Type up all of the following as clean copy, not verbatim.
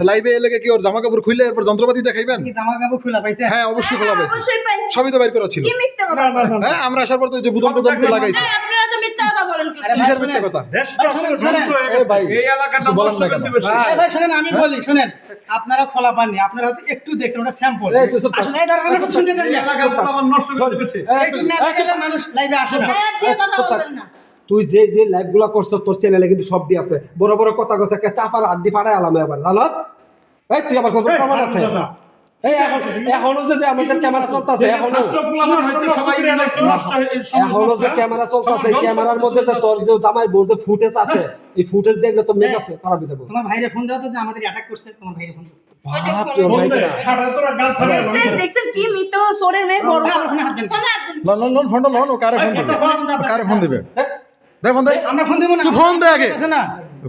লাইভে এলে কি ওর জামা কাপড় খুলে এরপর যন্ত্রপাতি দেখাইবেন? জামা কাপড় খোলা পাইছে? হ্যাঁ অবশ্যই খোলা পাইছে, সবই তো বাইর করা ছিল। হ্যাঁ আমরা আসার পর তো যে বুদন বুদন লাগাইছে। আপনারা তো মিথ্যা কথা বলেন। কিসের মিথ্যা কথা? এই ভাই এই এলাকাটা বলেন নষ্ট না করে কেন? দিবে সে। ভাই শুনেন, আমি বলি শুনেন, আপনারা খোলা পাননি, আপনারা হয়তো একটু দেখছেন, ওটা স্যাম্পল। আসলে এই ধরনের কথা শুনতে দেন না। এলাকার পোলাপান নষ্ট করে দিবে সে। একটু না দেখলে মানুষ লাইভে আসে না। গায়ে দিয়ে কথা বলবেন না। তুই যে যে লাইভ গুলা করছিস তোর চ্যানেলে কিন্তু সব দিয়ে আছে, বড় বড় কথা কথা একটা চাপার আড্ডি ফাটাই আলাম এবার জানাস। এই তুই আবার কত প্রমাণ আছে? এই এখনো যে আমাদের ক্যামেরা চলতেছে, এখনো পোলাপান হয়তো সবাই মিলে নষ্ট হয়ে এই সমস্ত এখনো যে ক্যামেরা চলতেছে, ক্যামেরার মধ্যে যে তোর যে জামাই বলতে ফুটেজ আছে, এই ফুটেজ দেখলে তো মেক আছে খারাপ হয়ে যাবে। তোমার ভাইরে ফোন দাও তো, যে আমাদের অ্যাটাক করছে, তোমার ভাইরে ফোন দাও। দেখছেন কি মিথ্যা সোরের মেয়ে বড় আমার ফোনে হাত দেন। ফোনে হাত দেন। লন ফোনটা লন, ও কারে ফোন দিবে? কারে ফোন দিবে? দে ফোন দে। আমরা ফোন দেব না। তুই ফোন দে আগে। আছে না?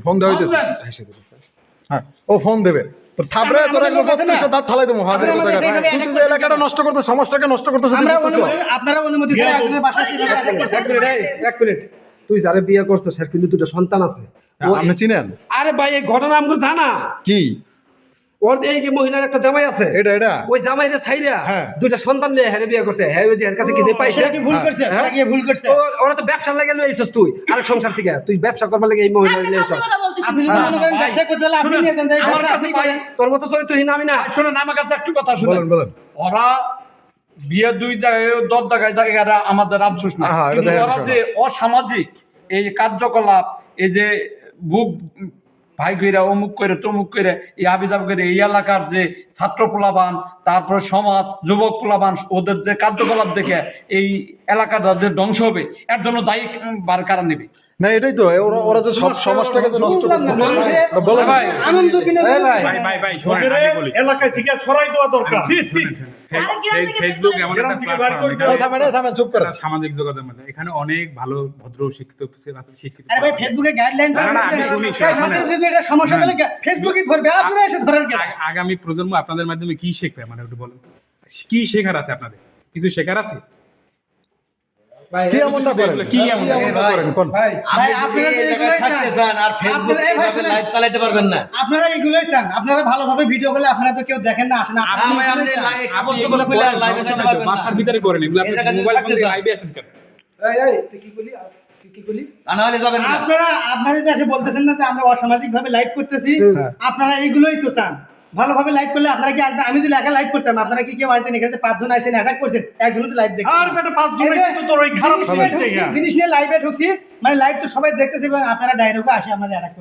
ফোন দেওয়া হইতেছে। হ্যাঁ ও ফোন দেবে। তোর থাবরে তোর একবার প্রত্যেকটা দাঁত ফালাই দেবো হাজার কথা। তুই তো যে এলাকাটা নষ্ট করতে, সমাজটাকে নষ্ট করতেছ। আমরা আপনারা অনুমতি ছাড়া একজনের বাসায় এসে এক মিনিট, তুই যারে বিয়ে করছিস সে কিন্তু দুটো সন্তান আছে। আপনি চিনেন? আরে ভাই এই ঘটনা আমাকে জানা। কি ওর এই যে মহিলার একটা জামাই আছে, এটা ওই জামাইরে ছাইরা হ্যাঁ। দুইটা সন্তান নিয়ে হেরে বিয়ে করছে। হ্যাঁ ওই যে এর কাছে কি দিয়ে পাইছে? সেটা কি ভুল করছে? সেটা কি ভুল করছে? ওরা তো ব্যবসা লাগে লই আইছস তুই আরেক সংসার থেকে। তুই ব্যবসা করবার লাগে এই মহিলার নিয়ে আইছস। কথা বলতেছি। আপনি যদি মনে করেন ব্যবসা করতে হলে আপনি নিয়ে যান, যাই আমার কাছে ভাই তোর মতো চরিত্রহীন আমি না। শুনেন, আমার কাছে একটু কথা শুনেন। বলেন। ওরা বিয়ে 2 জায়গায় 10 জায়গায় আমাদের আফসোস না, হ্যাঁ, এটা কিন্তু দেখার ওরা বিষয় যে অসামাজিক এই কার্যকলাপ, এই যে বুক ভাই কইরা অমুক করে তমুক করে এই আবিজাব করে এই এলাকার যে ছাত্র পোলাবান, তারপর সমাজ যুবক পোলাবান, ওদের যে কার্যকলাপ দেখে এই এলাকাটা যে ধ্বংস হবে, এর জন্য দায়ী বার কারা নেবে? না এটাই তো, ওরা যে সব সমাজটাকে যে নষ্ট করতেছে। বলেন ভাই। আনন্দ কিনে ভাই শোনেন, আমি বলি এলাকায় থেকে সরাই দেওয়া দরকার। ফেসবুক এমন একটা প্ল্যাটফর্ম, থামেন চুপ করেন। সামাজিক যোগাযোগ মাধ্যম, এখানে অনেক ভালো ভদ্র শিক্ষিত শিক্ষিত। আরে ভাই ফেসবুকে গাইডলাইন না, না, আমি শুনি, আমাদের যদি এটা সমস্যা তাহলে ফেসবুকই ধরবে, আপনারা এসে ধরেন কেন? আগামী প্রজন্ম আপনাদের মাধ্যমে কি শিখবে, মানে একটু বলেন, কি শেখার আছে আপনাদের? কিছু শেখার আছে? কি এমনটা করেন? কি এমনটা করেন কোন? ভাই ভাই আপনারা যে এগুলোই চান আর ফেসবুকে এইভাবে লাইভ চালাতে পারবেন না। আপনারা এগুলোই চান, আপনারা ভালোভাবে ভিডিও করলে আপনারা তো কেউ দেখেন না, আসেন না। আপনি আবশ্যক করলে লাইভে যেতে পারবেন, বাসার ভিতরে করেন এগুলো, আপনি মোবাইল ফোন দিয়ে লাইভে আসেন কেন? এই তুই কি বলি? কি বলি? আপনারা যে এসে বলতেছেন না যে আমরা অসামাজিক ভাবে লাইভ করতেছি, আপনারা এইগুলোই তো চান। ভালোভাবে লাইভ করলে আপনারা কি আসবেন? আমি যদি একা লাইভ করতাম, আপনারা কি কেউ আসতেন? এখানে 5 জন আইছেন, অ্যাটাক করছেন, একজন তো লাইভ দেখছেন। আর বেটা 5 জন তো তোর ওই খারাপ জিনিস নিয়ে লাইভে ঢুকছি, মানে লাইভ তো সবাই দেখতেছে এবং আপনারা ডাইরেক্টে আসে আমাদের অ্যাটাক